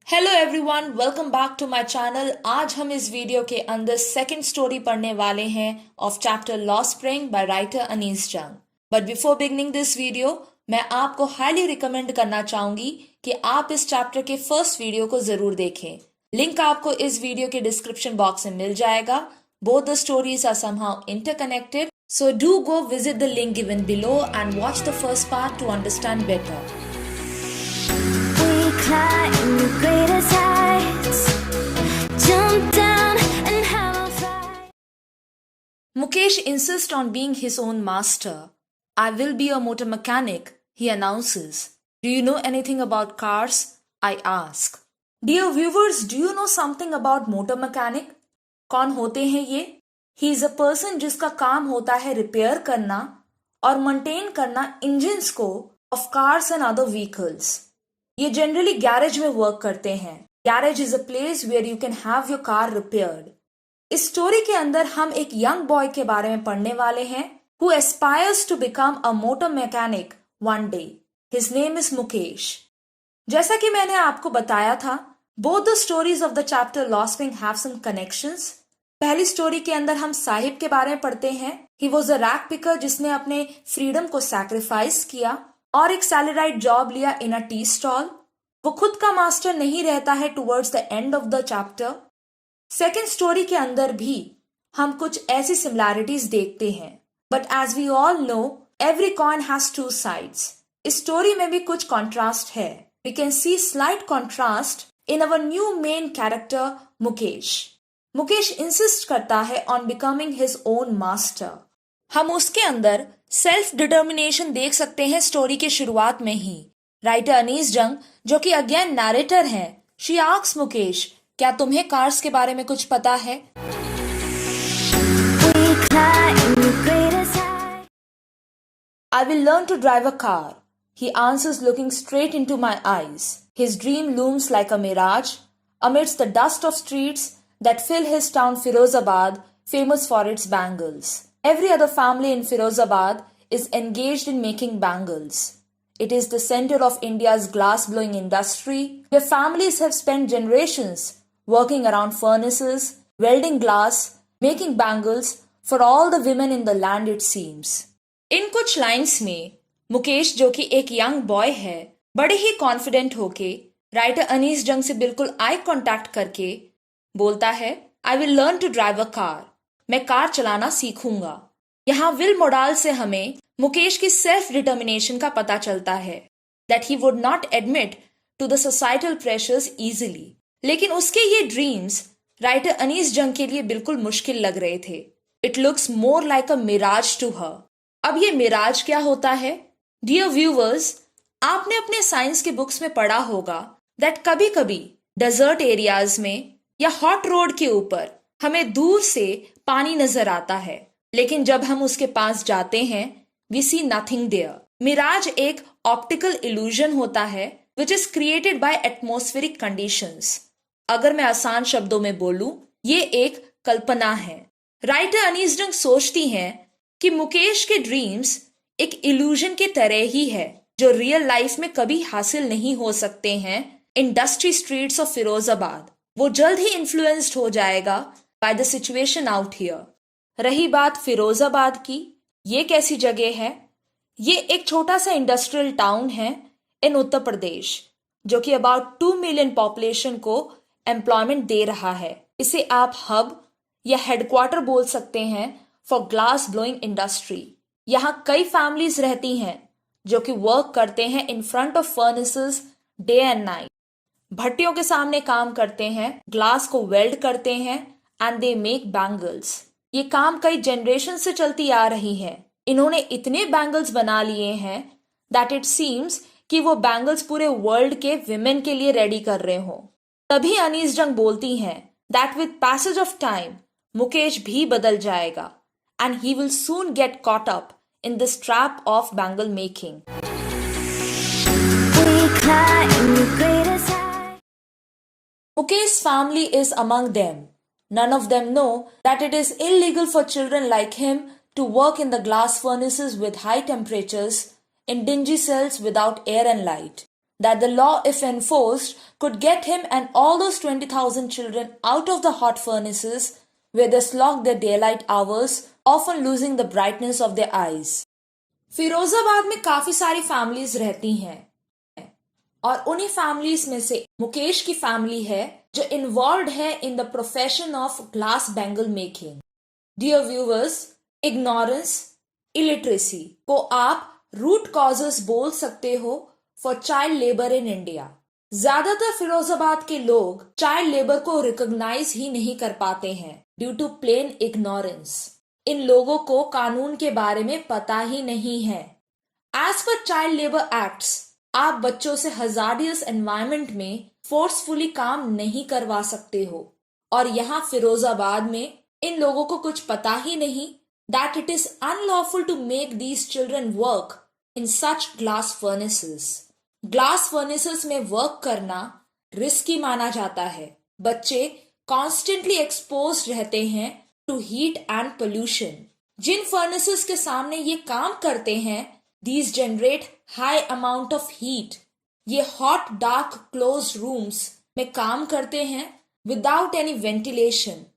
Hello everyone, welcome back to my channel. आज हम इस वीडियो के अंदर सेकंड स्टोरी पढ़ने वाले हैं ऑफ चैप्टर लॉ spring by writer Anees Jung. But before beginning this video, मैं आपको हाईली रिकमेंड करना चाहूंगी कि आप इस चैप्टर के फर्स्ट वीडियो को जरूर देखें। लिंक आपको इस वीडियो के डिस्क्रिप्शन बॉक्स में मिल जाएगा। Both the stories are somehow interconnected, so do go visit the link given below and watch the first part to understand better. We climb the greatest heights, jump down and have a fight. Mukesh insists on being his own master. I will be a motor mechanic, he announces. Do you know anything about cars? I ask. Dear viewers, do you know something about motor mechanic? कौन होते हैं ये? He is a person जिसका काम होता है repair करना और मेंटेन करना इंजन्स को of cars and other vehicles. ये जनरली गैरेज में वर्क करते हैं। Garage is a place where you can have your car repaired. इस स्टोरी के अंदर हम एक यंग बॉय के बारे में पढ़ने वाले हैं who aspires to become a motor mechanic one day. His name is Mukesh. जैसा कि मैंने आपको बताया था, both the stories of the chapter लॉ स्प्रिंग हैव सम कनेक्शंस। पहली स्टोरी के अंदर हम साहिब के बारे में पढ़ते हैं। He was a rag picker जिसने अपने फ्रीडम को सैक्रिफाइस किया और एक सैलराइड जॉब लिया इन अ टी स्टॉल। वो खुद का मास्टर नहीं रहता है towards the end of the chapter. Second story के अंदर भी हम कुछ ऐसी सिमिलैरिटीज देखते हैं, but as we all know every coin has two sides. इस स्टोरी में भी कुछ कॉन्ट्रास्ट है। We can see slight contrast in our new main character Mukesh. Mukesh insist करता है on becoming his own master. हम उसके अंदर सेल्फ डिटर्मिनेशन देख सकते हैं स्टोरी के शुरुआत में ही। राइटर अनीस जंग, जो कि अगेन नैरेटर हैं, शी आस्क्स मुकेश, क्या तुम्हें कार्स के बारे में कुछ पता है? I will learn to drive a car, he answers looking straight into my eyes. His dream looms like a mirage amidst the dust of streets that fill his town Firozabad, famous for its bangles. Every other family in Firozabad is engaged in making bangles. It is the center of India's glass-blowing industry, where families have spent generations working around furnaces, welding glass, making bangles for all the women in the land, it seems. इन कुछ lines में मुकेश, जो कि एक young boy है, बड़े ही confident होके writer Anees Jung से बिल्कुल आई कॉन्टैक्ट करके बोलता है, I will learn to drive a car. मैं कार चलाना सीखूंगा। यहाँ विल मोडाल से हमें मुकेश की सेल्फ डिटर्मिनेशन का पता चलता है, that he would not admit to the societal pressures easily. लेकिन उसके ये ड्रीम्स राइटर अनीस जंग के लिए बिल्कुल मुश्किल लग रहे थे। It looks more like a mirage to her. अब ये मिराज क्या होता है? डियर व्यूवर्स, आपने अपने साइंस के बुक्स में पढ़ा होगा दैट कभी कभी डेजर्ट एरियाज में या हॉट रोड के ऊपर हमें दूर से पानी नजर आता है, लेकिन जब हम उसके पास जाते हैं we see nothing there. Mirage एक ऑप्टिकल इल्यूजन होता है which is created by atmospheric conditions. अगर मैं आसान शब्दों में बोलूं, ये एक कल्पना है। राइटर अनीस जंग सोचती हैं कि मुकेश के ड्रीम्स एक इल्यूजन के तरह ही है जो रियल लाइफ में कभी हासिल नहीं हो सकते हैं इन डस्टी स्ट्रीट्स ऑफ फिरोजाबाद। वो जल्द ही इन्फ्लुएंस्ड हो जाएगा by the situation out here. रही बात फिरोजाबाद की, ये कैसी जगह है? ये एक छोटा सा इंडस्ट्रियल टाउन है इन उत्तर प्रदेश, जो कि अबाउट 2 मिलियन पॉपुलेशन को एम्प्लॉयमेंट दे रहा है। इसे आप हब या हेडक्वार्टर बोल सकते हैं फॉर ग्लास ब्लोइंग इंडस्ट्री। यहाँ कई फैमिलीज रहती हैं जो कि वर्क करते हैं in front of furnaces day and night. भट्टियों के सामने काम करते हैं, ग्लास को वेल्ड करते हैं एंड दे मेक बैंगल्स। ये काम कई जनरेशन से चलती आ रही है। इन्होंने इतने बैंगल्स बना लिए हैं दैट इट सीम्स कि वो बैंगल्स पूरे वर्ल्ड के विमेन के लिए रेडी कर रहे हो। तभी अनीस जंग बोलती हैं that with passage of time Mukesh भी बदल जाएगा and he will soon get caught up in this trap of bangle making. Mukesh's family is among them. None of them know that it is illegal for children like him to work in the glass furnaces with high temperatures in dingy cells without air and light. that the law, if enforced, could get him and all those 20,000 children out of the hot furnaces where they slog their daylight hours, often losing the brightness of their eyes. Firozabad में काफी सारी families रहती हैं और उन्हीं families में से मुकेश की फैमिली है जो इन्वॉल्व है in the profession of glass bangle making. Dear viewers, ignorance, illiteracy को आप रूट कॉजेस बोल सकते हो for child labour in India. ज्यादातर फिरोजाबाद के लोग चाइल्ड लेबर को रिकॉग्नाइज ही नहीं कर पाते हैं ड्यू टू प्लेन इग्नोरेंस. इन लोगों को कानून के बारे में पता ही नहीं है. As per child labour acts, आप बच्चों से हजार्डियस एनवायरनमेंट में फोर्सफुली काम नहीं करवा सकते हो. और यहाँ फिरोजाबाद में इन लोगों को कुछ पता ही नहीं that it is unlawful to make these children work in such glass furnaces. Glass furnaces में वर्क करना रिस्की माना जाता है. बच्चे कॉन्स्टेंटली एक्सपोज्ड रहते हैं टू हीट एंड पोल्यूशन. जिन फर्नेसेस के सामने ये काम करते हैं, these generate high amount of heat. ये hot dark closed rooms में काम करते हैं without any ventilation.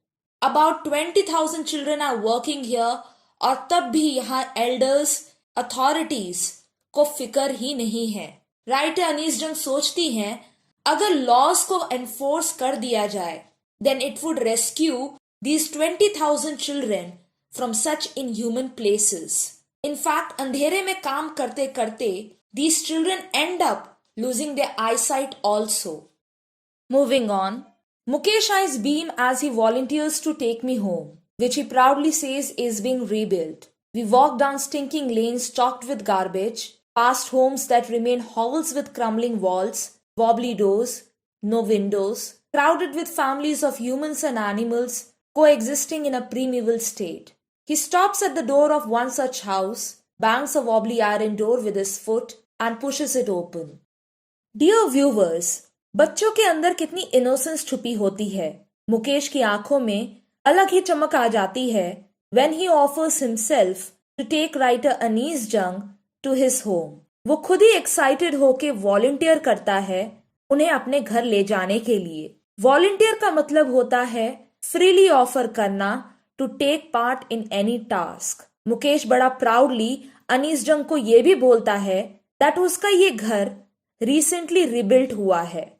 About 20,000 children are working here और तब भी यहाँ elders, authorities को फिक्र ही नहीं है. राइटर अनीस जंग सोचती हैं अगर लॉज को एनफोर्स कर दिया जाए then it would rescue these 20,000 children from such inhuman places. In fact, अंधेरे में काम करते करते these children end up losing their eyesight also. Moving on, Mukesh eyes beam as he volunteers to take me home, which he proudly says is being rebuilt. We walk down stinking lanes chocked with garbage, past homes that remain hovels with crumbling walls, wobbly doors, no windows, crowded with families of humans and animals coexisting in a primeval state. He stops at the door of one such house, bangs a wobbly iron door with his foot, and pushes it open. Dear viewers, बच्चों के अंदर कितनी innocence छुपी होती है. मुकेश की आंखों में अलग ही चमक आ जाती है when he offers himself to take writer Anees जंग to his home. वो खुद ही एक्साइटेड होके वॉलंटियर करता है उन्हें अपने घर ले जाने के लिए. वॉलंटियर का मतलब होता है फ्रीली ऑफर करना to take part in any task. Mukesh बड़ा प्राउडली अनीस जंग को ये भी बोलता है दैट उसका ये घर रिसेंटली रिबिल्ट हुआ है.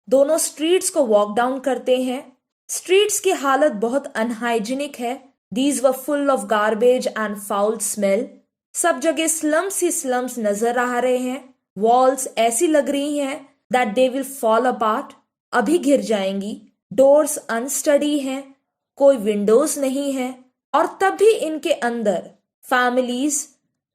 दोनों स्ट्रीट्स को वॉक डाउन करते हैं. स्ट्रीट्स की हालत बहुत अनहाइजीनिक है. These were full of garbage and foul smell. सब जगह स्लम्स ही स्लम्स नजर आ रहे हैं. वॉल्स ऐसी लग रही हैं that they will fall apart, अभी गिर जाएंगी. डोर्स अनस्टडी हैं, कोई विंडोज नहीं है. और तब भी इनके अंदर families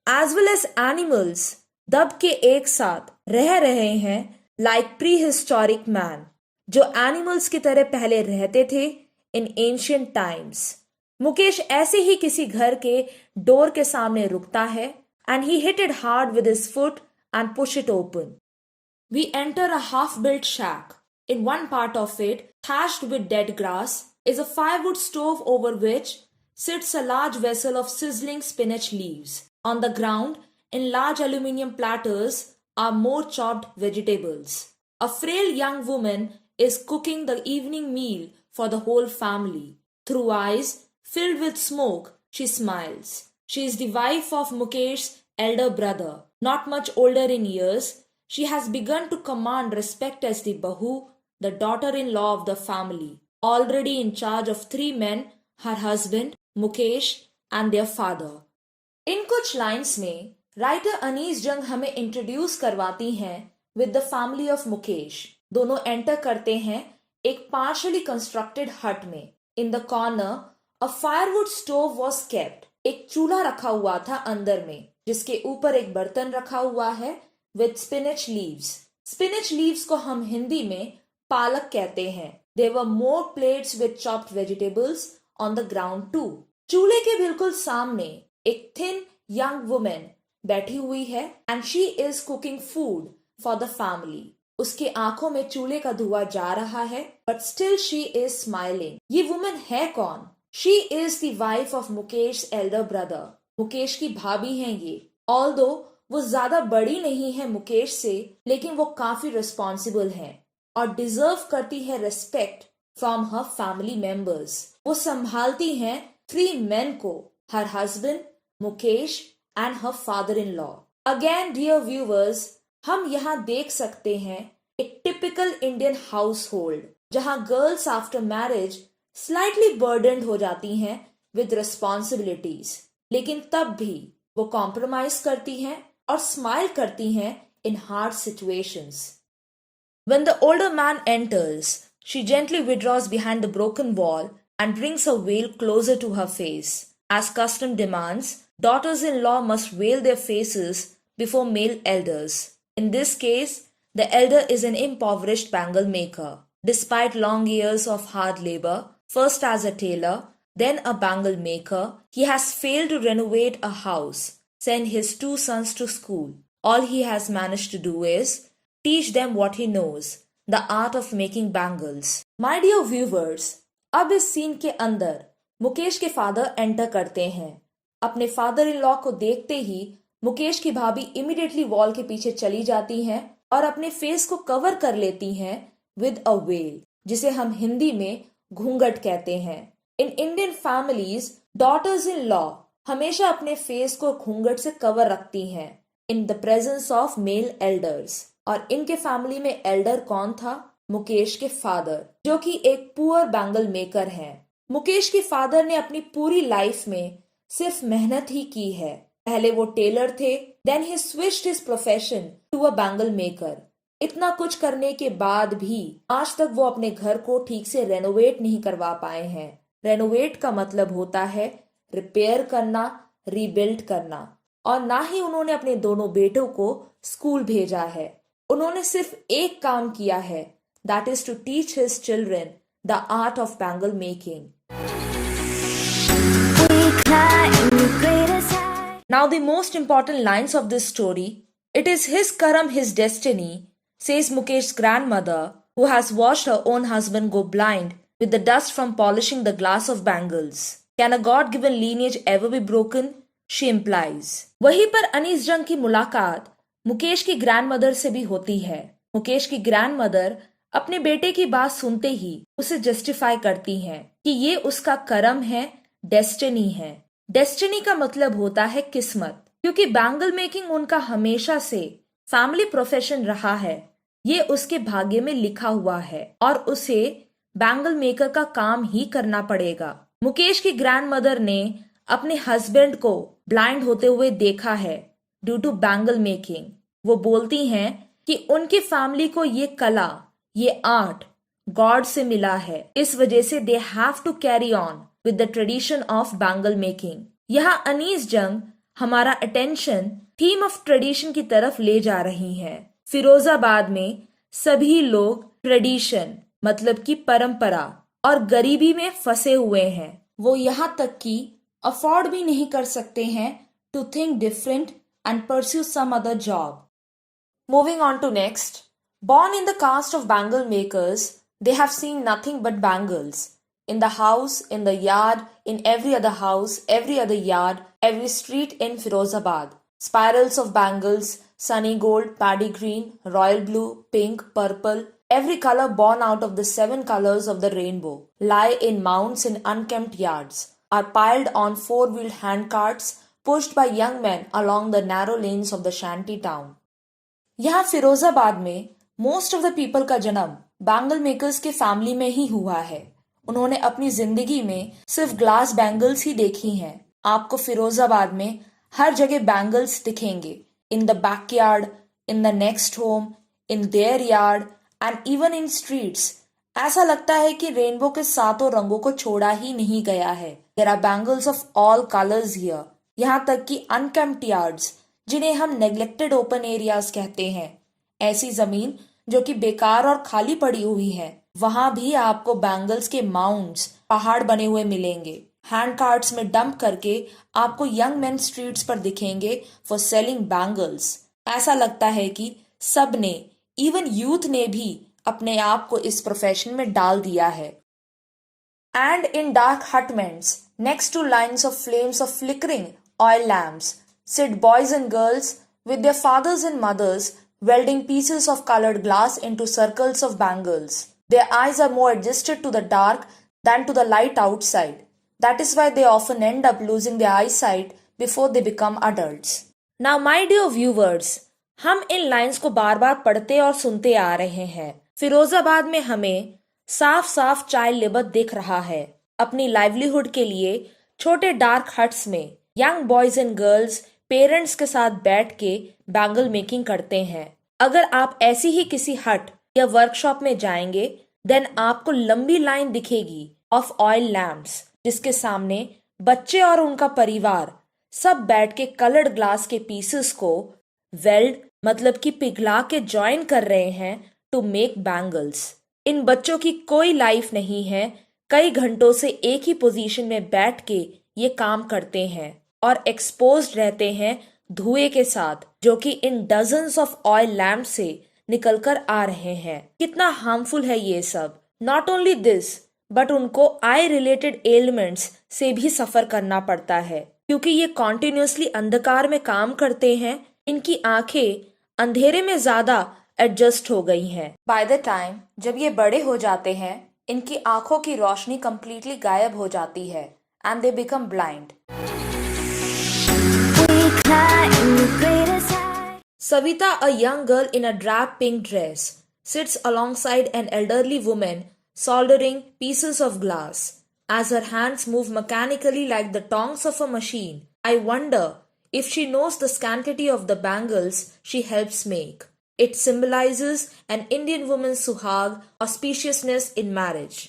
as well as animals दब के एक साथ रह रहे हैं लाइक प्री हिस्टोरिक मैन, जो एनिमल्स की तरह पहले रहते थे इन एंशियंट टाइम्स. मुकेश ऐसे ही किसी घर के डोर के सामने रुकता है and he hit it hard with his foot and push it open. We enter a half built shack. In one part of it, thatched with dead grass, is a firewood stove over which sits a large vessel of sizzling spinach leaves. On the ground, in large aluminium platters, are more chopped vegetables. A frail young woman is cooking the evening meal for the whole family. Through eyes filled with smoke, she smiles. She is the wife of Mukesh's elder brother. Not much older in years, she has begun to command respect as the bahu, the daughter-in-law of the family, already in charge of 3 men, her husband, Mukesh, and their father. इन कुछ lines में writer Anees जंग हमें introduce करवाती हैं with the family of Mukesh. दोनों enter करते हैं एक पार्शली कंस्ट्रक्टेड हट में. In the corner a firewood stove was kept. एक चूल्हा रखा हुआ था अंदर में, जिसके ऊपर एक बर्तन रखा हुआ है with spinach leaves. Spinach leaves को हम हिंदी में पालक कहते हैं. There were more plates with chopped vegetables on the ground too. चूल्हे के बिल्कुल सामने एक thin young woman बैठी हुई है and she is cooking food for the family. उसकी आंखों में चूल्हे का धुआं जा रहा है but still she is smiling. ये woman है कौन? She is the wife of Mukesh's elder brother. Mukesh की भाभी हैं ये. Although वो ज्यादा बड़ी नहीं है मुकेश से, लेकिन वो काफी रिस्पॉन्सिबल है और डिजर्व करती है respect from her family members. वो संभालती हैं 3 मेन को, her husband Mukesh and her father in law. Again dear viewers, हम यहाँ देख सकते हैं एक टिपिकल इंडियन हाउस होल्ड जहाँ girls after marriage slightly burdened हो जाती हैं विद रिस्पॉन्सिबिलिटीज, लेकिन तब भी वो कॉम्प्रोमाइज करती हैं और स्माइल करती हैं in hard situations. When the older man enters, she gently withdraws behind the broken wall and brings her veil closer to her face. As custom demands, daughters-in-law must veil their faces before male elders. In this case, the elder is an impoverished bangle maker. Despite long years of hard labor, first as a tailor, then a bangle maker, he has failed to renovate a house, send his 2 sons to school. All he has managed to do is teach them what he knows, the art of making bangles. My dear viewers, अब इस scene के अंदर मुकेश के father enter करते हैं। अपने father in law को देखते ही मुकेश की भाभी इमीडिएटली वॉल के पीछे चली जाती हैं और अपने फेस को कवर कर लेती हैं विद अ वेल, जिसे हम हिंदी में घूंघट कहते हैं। In Indian families daughters in law हमेशा अपने फेस को घूंघट से कवर रखती हैं in the presence of male elders. और इनके फैमिली में एल्डर कौन था? मुकेश के फादर, जो कि एक पुअर बैंगल मेकर हैं। मुकेश के फादर ने अपनी पूरी लाइफ में सिर्फ मेहनत ही की है। पहले वो टेलर थे, then he switched his profession to a bangle maker. इतना कुछ करने के बाद भी आज तक वो अपने घर को ठीक से रेनोवेट नहीं करवा पाए हैं। रेनोवेट का मतलब होता है रिपेयर करना, रीबिल्ड करना। और ना ही उन्होंने अपने दोनों बेटों को स्कूल भेजा है। उन्होंने सिर्फ एक काम किया है, that is to teach his children the art of bangle making. Now the most important lines of this story, it is his karma his destiny, says Mukesh's grandmother, who has watched her own husband go blind with the dust from polishing the glass of bangles. Can a God-given lineage ever be broken? She implies. वहीं पर अनीस जंग की मुलाकात मुकेश की grandmother से भी होती है। मुकेश की ग्रैंडमदर अपने बेटे की बात सुनते ही उसे जस्टिफाई करती हैं कि ये उसका कर्म है, डेस्टिनी है। डेस्टिनी का मतलब होता है किस्मत, क्योंकि बैंगल मेकिंग उनका हमेशा से फैमिली प्रोफेशन रहा है। ये उसके भाग्य में लिखा हुआ है और उसे बैंगल मेकर का काम ही करना पड़ेगा। मुकेश की ग्रैंडमदर ने अपने हस्बैंड को ब्लाइंड होते हुए देखा है ड्यू टू बैंगल मेकिंग। वो बोलती हैं कि उनकी फैमिली को ये कला, ये आर्ट गॉड से मिला है, इस वजह से they have to carry on with the tradition of bangle making. यहाँ अनीस जंग हमारा अटेंशन थीम ऑफ ट्रेडिशन की तरफ ले जा रही हैं। फिरोजाबाद में सभी लोग ट्रेडिशन मतलब कि परंपरा और गरीबी में फंसे हुए हैं। वो यहाँ तक कि अफोर्ड भी नहीं कर सकते हैं to think different and pursue some other job. Moving on to next, born in the caste of bangle makers, they have seen nothing but bangles. In the house, in the yard, in every other house, every other yard, every street in Firozabad. Spirals of bangles, sunny gold, paddy green, royal blue, pink, purple, every color born out of the 7 colors of the rainbow, lie in mounds in unkempt yards, are piled on 4-wheeled handcarts pushed by young men along the narrow lanes of the shanty town. यहाँ फिरोजाबाद में most of the people का जन्म bangle makers के family में ही हुआ है। उन्होंने अपनी जिंदगी में सिर्फ ग्लास बैंगल्स ही देखी हैं। आपको फिरोजाबाद में हर जगह बैंगल्स दिखेंगे, in the backyard, in the next home, in their yard and even in streets. ऐसा लगता है कि रेनबो के 7 रंगों को छोड़ा ही नहीं गया है। There are bangles of all colours here. यहाँ तक कि अनकेम्प्ड यार्ड्स, जिन्हें हम नेग्लेक्टेड ओपन एरियाज कहते हैं, ऐसी जमीन जो कि बेकार और खाली पड़ी हुई है, वहां भी आपको बैंगल्स के माउंट्स, पहाड़ बने हुए मिलेंगे। हैंड कार्ट्स में डंप करके आपको यंग मेन स्ट्रीट्स पर दिखेंगे फॉर सेलिंग बैंगल्स। ऐसा लगता है कि सब ने, इवन यूथ ने भी अपने आप को इस प्रोफेशन में डाल दिया है। And in dark hutments next two lines of flames of flickering oil lamps sit boys and girls with their fathers and mothers welding pieces of colored glass into circles of bangles. Their eyes are more adjusted to the dark than to the light outside. That is why they often end up losing their eyesight before they become adults. Now, my dear viewers, हम इन lines को बार बार पढ़ते और सुनते आ रहे हैं। फिरोजाबाद में हमें साफ साफ चाइल्ड लेबर दिख रहा है। अपनी लाइवलीहुड के लिए छोटे डार्क हट्स में young boys and girls parents के साथ बैठ के बैंगल मेकिंग करते हैं। अगर आप ऐसी ही किसी हट या वर्कशॉप में जाएंगे देन आपको लंबी लाइन दिखेगी ऑफ ऑयल लैम्प्स जिसके सामने बच्चे और उनका परिवार सब बैठ के कलर्ड ग्लास के पीसेस को वेल्ड मतलब कि पिघला के जॉइन कर रहे हैं टू मेक बैंगल्स। इन बच्चों की कोई लाइफ नहीं है, कई घंटों से एक ही पोजीशन में बैठ के ये काम करते हैं और एक्सपोज्ड रहते हैं धुएं के साथ जो कि इन डजन्स ऑफ ऑयल लैम्प से निकलकर आ रहे हैं। कितना हार्मफुल है ये सब। नॉट ओनली दिस बट उनको आई रिलेटेड एलिमेंट्स से भी सफर करना पड़ता है क्योंकि ये कॉन्टिन्यूसली अंधकार में काम करते हैं। इनकी आंखें अंधेरे में ज्यादा एडजस्ट हो गई हैं। बाय द टाइम जब ये बड़े हो जाते हैं इनकी आंखों की रोशनी कंप्लीटली गायब हो जाती है and they become blind. Savita, a young girl in a drab pink dress, sits alongside an elderly woman soldering pieces of glass. As her hands move mechanically like the tongs of a machine, I wonder if she knows the scarcity of the bangles she helps make. It symbolizes an Indian woman's suhag, auspiciousness in marriage.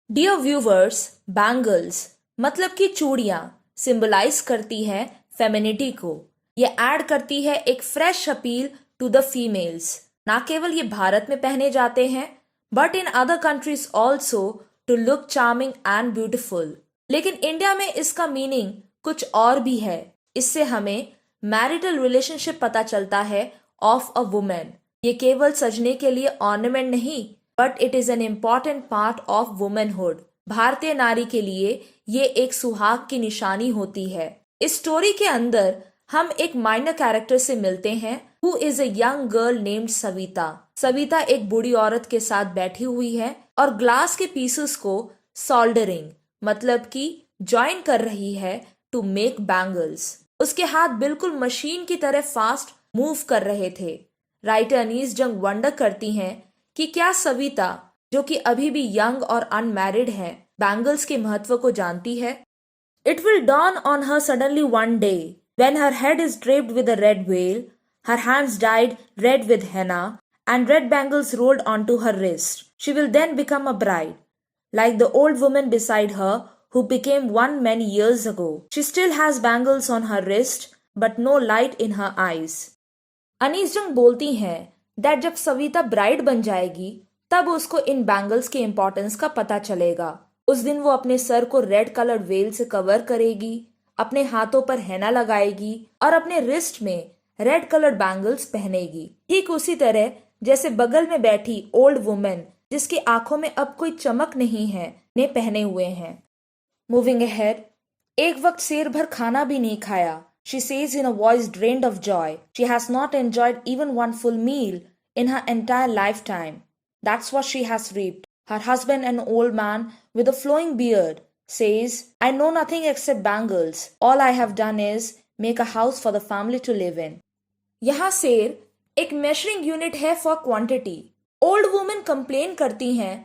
Dear viewers, bangles मतलब कि चूड़ियां symbolize करती है femininity को। ये add करती है एक fresh appeal to the females. ना केवल ये भारत में पहने जाते हैं but in other countries also to look charming and beautiful. लेकिन इंडिया में इसका मीनिंग कुछ और भी है। इससे हमें मैरिटल रिलेशनशिप पता चलता है ऑफ अ वुमेन। ये केवल सजने के लिए ऑर्नामेंट नहीं but it is an important part of womanhood. भारतीय नारी के लिए ये एक सुहाग की निशानी होती है। इस स्टोरी के अंदर हम एक माइनर कैरेक्टर से मिलते हैं who is a young girl named Savita. Savita एक बूढ़ी औरत के साथ बैठी हुई है और ग्लास के पीसेस को सोल्डरिंग मतलब कि ज्वाइन कर रही है टू मेक बैंगल्स। उसके हाथ बिल्कुल मशीन की तरह फास्ट मूव कर रहे थे। राइटर अनीस जंग वंडर करती हैं कि क्या सविता जो कि अभी भी यंग और अनमैरिड है बैंगल्स के महत्व को जानती है। It will dawn on her suddenly one day when her head is draped with a red veil, her hands dyed red with henna, and red bangles rolled onto her wrist. She will then become a bride, like the old woman beside her who became one many years ago. She still has bangles on her wrist, but no light in her eyes. Anees Jung बोलती हैं that जब Savita bride बन जाएगी तब उसको इन bangles के importance का पता चलेगा। उस दिन वो अपने सर को रेड कलर्ड वेल से कवर करेगी, अपने हाथों पर हेना लगाएगी और अपने रिस्ट में रेड कलर्ड बैंगल्स पहनेगी। ठीक उसी तरह जैसे बगल में बैठी ओल्ड वुमेन जिसकी आंखों में अब कोई चमक नहीं है ने पहने हुए हैं। मूविंग अहेड, एक वक्त शेर भर खाना भी नहीं खाया। She says in a voice drained of joy, she has not enjoyed even one full meal in her entire lifetime. That's what she has reaped. Her husband, an old man with a flowing beard, says, I know nothing except bangles. All I have done is make a house for the family to live in. यहाँ शेर एक measuring unit है for quantity. Old women complain करती हैं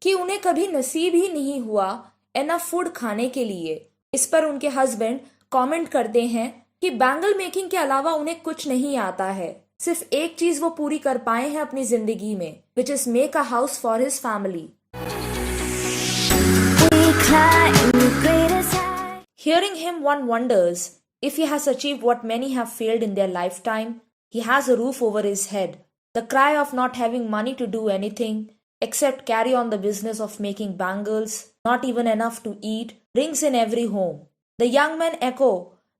कि उन्हें कभी नसीब ही नहीं हुआ एनफ फूड खाने के लिए। इस पर उनके हस्बैंड कमेंट करते हैं कि बैंगल मेकिंग के अलावा उन्हें कुछ नहीं आता है। सिर्फ एक चीज वो पूरी कर पाए हैं अपनी जिंदगी में, which is make a house for his family. Hearing him, one wonders if he has achieved what many have failed in their lifetime. He has a roof over his head. The cry of not having money to do anything except carry on the business of making bangles, not even enough to eat, rings in every home. The young men echo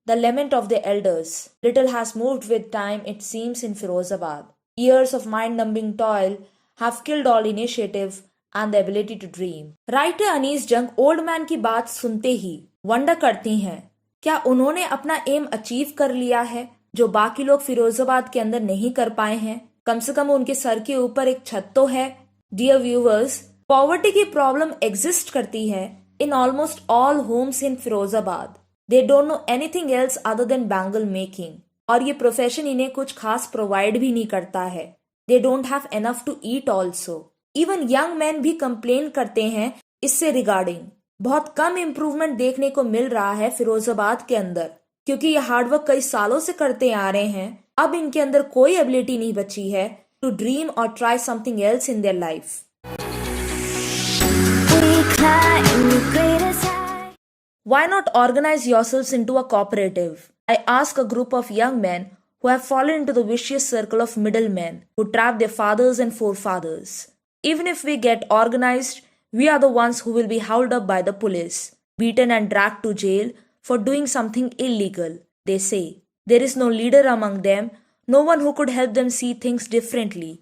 the lament of the elders. Little has moved with time, it seems, in Firozabad. Years of mind-numbing toil have killed all initiative and the ability to dream. Writer Anees Jung old man की बात सुनते ही wonder करती हैं, क्या उन्होंने अपना M achieve कर लिया है? जो बाकी लोग फिरोजाबाद के अंदर नहीं कर पाए हैं। कम से कम उनके सर के ऊपर एक छत तो है। डियर व्यूवर्स, पॉवर्टी की प्रॉब्लम एग्जिस्ट करती है in almost all homes in Firozabad. They don't know anything else other than bangle making, और ये प्रोफेशन इन्हें कुछ खास प्रोवाइड भी नहीं करता है। They don't have enough to eat also. Even young man भी कंप्लेन करते हैं इससे रिगार्डिंग। बहुत कम इम्प्रूवमेंट देखने को मिल रहा है फिरोजाबाद के अंदर, क्योंकि ये हार्डवर्क कई सालों से करते आ रहे हैं। अब इनके अंदर कोई एबिलिटी नहीं बची है टू ड्रीम और try something else in their life. Why not organize yourselves into a cooperative? I ask a group of young men who have fallen into the vicious circle of middlemen who trap their fathers and forefathers. Even if we get organized, we are the ones who will be held up by the police, beaten and dragged to jail for doing something illegal. They say there is no leader among them, no one who could help them see things differently.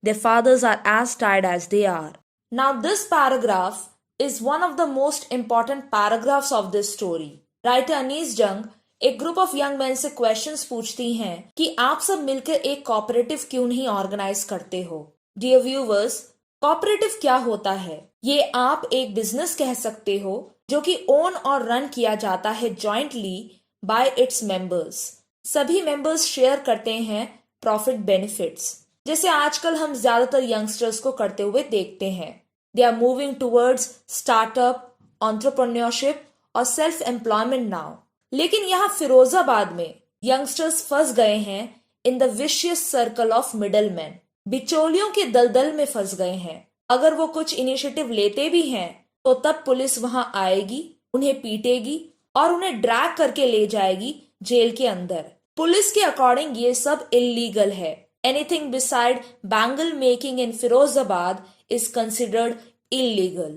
Their fathers are as tired as they are. Now, this paragraph is one of the most important paragraphs of this story. Writer Anees Jung एक group of young man से questions पूछती हैं कि आप सब मिलकर एक cooperative क्यों नहीं ऑर्गेनाइज करते हो। डियर व्यूवर्स, कोऑपरेटिव क्या होता है? ये आप एक बिजनेस कह सकते हो जो कि ओन और रन किया जाता है जॉइंटली बाय इट्स मेंबर्स। सभी मेंबर्स शेयर करते हैं प्रॉफिट बेनिफिट्स, जैसे आजकल हम ज्यादातर यंगस्टर्स को करते हुए देखते हैं। They are moving towards startup, entrepreneurship और सेल्फ एम्प्लॉयमेंट नाउ। लेकिन यहाँ फिरोजाबाद में यंगस्टर्स फंस गए हैं in the vicious circle of middleman. बिचौलियों के दलदल में फंस गए हैं। अगर वो कुछ इनिशिएटिव लेते भी हैं तो तब पुलिस वहां आएगी, उन्हें पीटेगी और उन्हें ड्रैग करके ले जाएगी जेल के अंदर। पुलिस के अकॉर्डिंग ये सब इलीगल है। Anything beside bangle making in Firozabad is considered illegal.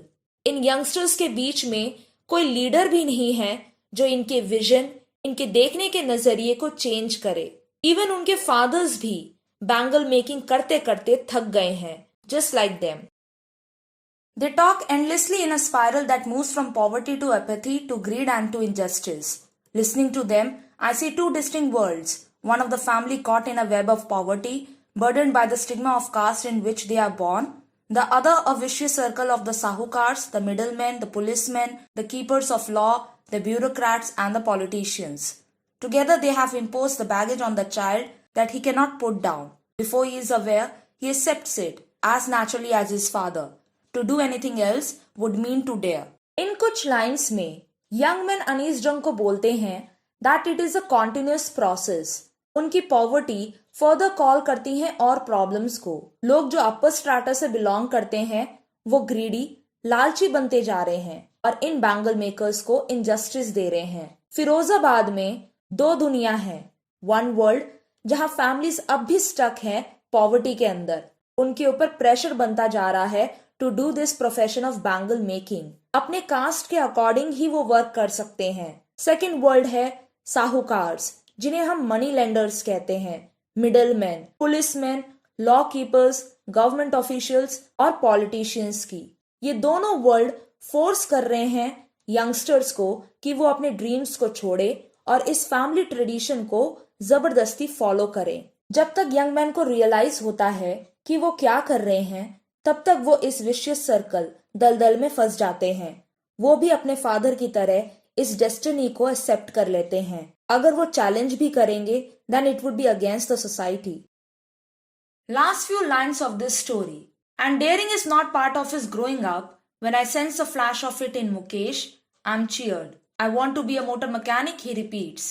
In youngsters के बीच में कोई लीडर भी नहीं है जो इनके विजन, इनके देखने के नजरिए को चेंज करे। इवन उनके फादर्स भी बैंगल मेकिंग करते करते थक गए हैं, just like them. They talk endlessly in a spiral that moves from poverty to apathy to greed and to injustice. Listening to them, I see two distinct worlds. One of the family caught in a web of poverty, burdened by the stigma of caste in which they are born. The other a vicious circle of the sahukars, the middlemen, the policemen, the keepers of law, the bureaucrats and the politicians. Together they have imposed the baggage on the child that he cannot put down. Before he is aware, he accepts it as naturally as his father. To do anything else would mean to dare. इन कुछ lines में young man Anees जंग को बोलते हैं that it is a continuous process. उनकी poverty further call करती हैं और प्रॉब्लम्स को। लोग जो अपर स्ट्राटा से बिलोंग करते हैं वो ग्रीडी, लालची बनते जा रहे हैं और इन बैंगल मेकर्स को इनजस्टिस दे रहे हैं। फिरोजाबाद में दो दुनिया है। वन वर्ल्ड जहां फैमिलीज अब भी स्टक है पॉवर्टी के अंदर, उनके ऊपर प्रेशर बनता जा रहा है to do this profession of bangle making. अपने कास्ट के अकॉर्डिंग ही वो वर्क कर सकते हैं। सेकेंड वर्ल्ड है साहूकार्स, जिन्हें हम मनी लेंडर्स कहते हैं, middleman, policeman, law keepers, government officials और पॉलिटिशियंस की। ये दोनों वर्ल्ड फोर्स कर रहे हैं यंगस्टर्स को कि वो अपने ड्रीम्स को छोड़े और इस फैमिली ट्रेडिशन को जबरदस्ती फॉलो करें। जब तक यंग मैन को रियलाइज होता है कि वो क्या कर रहे हैं, तब तक वो इस विशियस सर्कल दलदल में फंस जाते हैं। वो भी अपने फादर की तरह इस डेस्टिनी को एक्सेप्ट कर लेते हैं। अगर वो चैलेंज भी करेंगे, then it would be against the society. Last few lines of this story. And daring is not part of his growing up. When I sense a flash of it in Mukesh, I'm cheered. I want to be a motor mechanic, he repeats.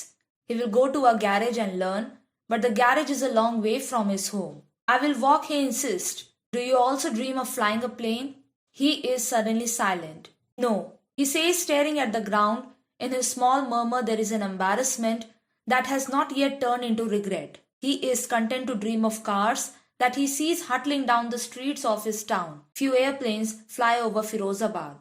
He will go to a garage and learn, but the garage is a long way from his home. I will walk, he insists. Do you also dream of flying a plane? He is suddenly silent. No, he says, staring at the ground. In his small murmur there is an embarrassment that has not yet turned into regret. He is content to dream of cars that he sees hurtling down the streets of his town. Few airplanes fly over Firozabad.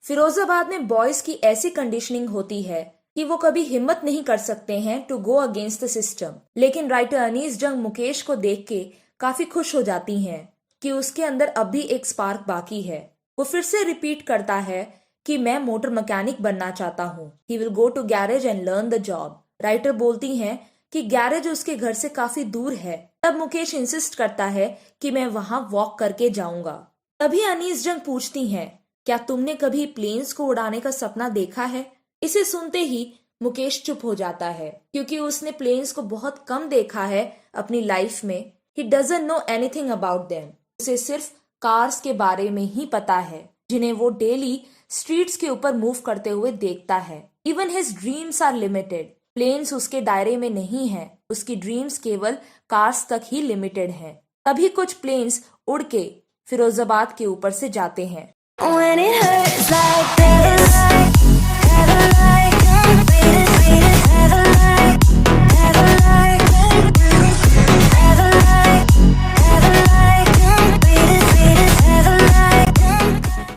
Firozabad में boys की ऐसी conditioning होती है कि वो कभी हिम्मत नहीं कर सकते हैं to go against the system. लेकिन राइटर अनीस जंग मुकेश को देख के काफी खुश हो जाती हैं कि उसके अंदर अब भी एक स्पार्क बाकी है। वो फिर से रिपीट करता है कि मैं मोटर मैकेनिक बनना चाहता हूँ। He will go to garage and learn the job. Writer बोलती हैं कि गैरेज उसके घर से काफी दूर है। तब मुकेश इंसिस्ट करता है कि मैं वहां वॉक करके जाऊंगा। तभी अनीस जंग पूछती हैं, क्या तुमने कभी प्लेन्स को उड़ाने का सपना देखा है? इसे सुनते ही मुकेश चुप हो जाता है, क्योंकि उसने प्लेन्स को बहुत कम देखा है अपनी लाइफ में। He doesn't know anything about them. उसे सिर्फ कार्स के बारे में ही पता है, जिन्हें वो डेली स्ट्रीट्स के ऊपर मूव करते हुए देखता है। Even his dreams are limited. Plans उसके दायरे में नहीं है, उसकी ड्रीम्स केवल कार्स तक ही लिमिटेड हैं। तभी कुछ प्लेन्स उड़ के फिरोजाबाद के ऊपर से जाते हैं। When it hurts like this.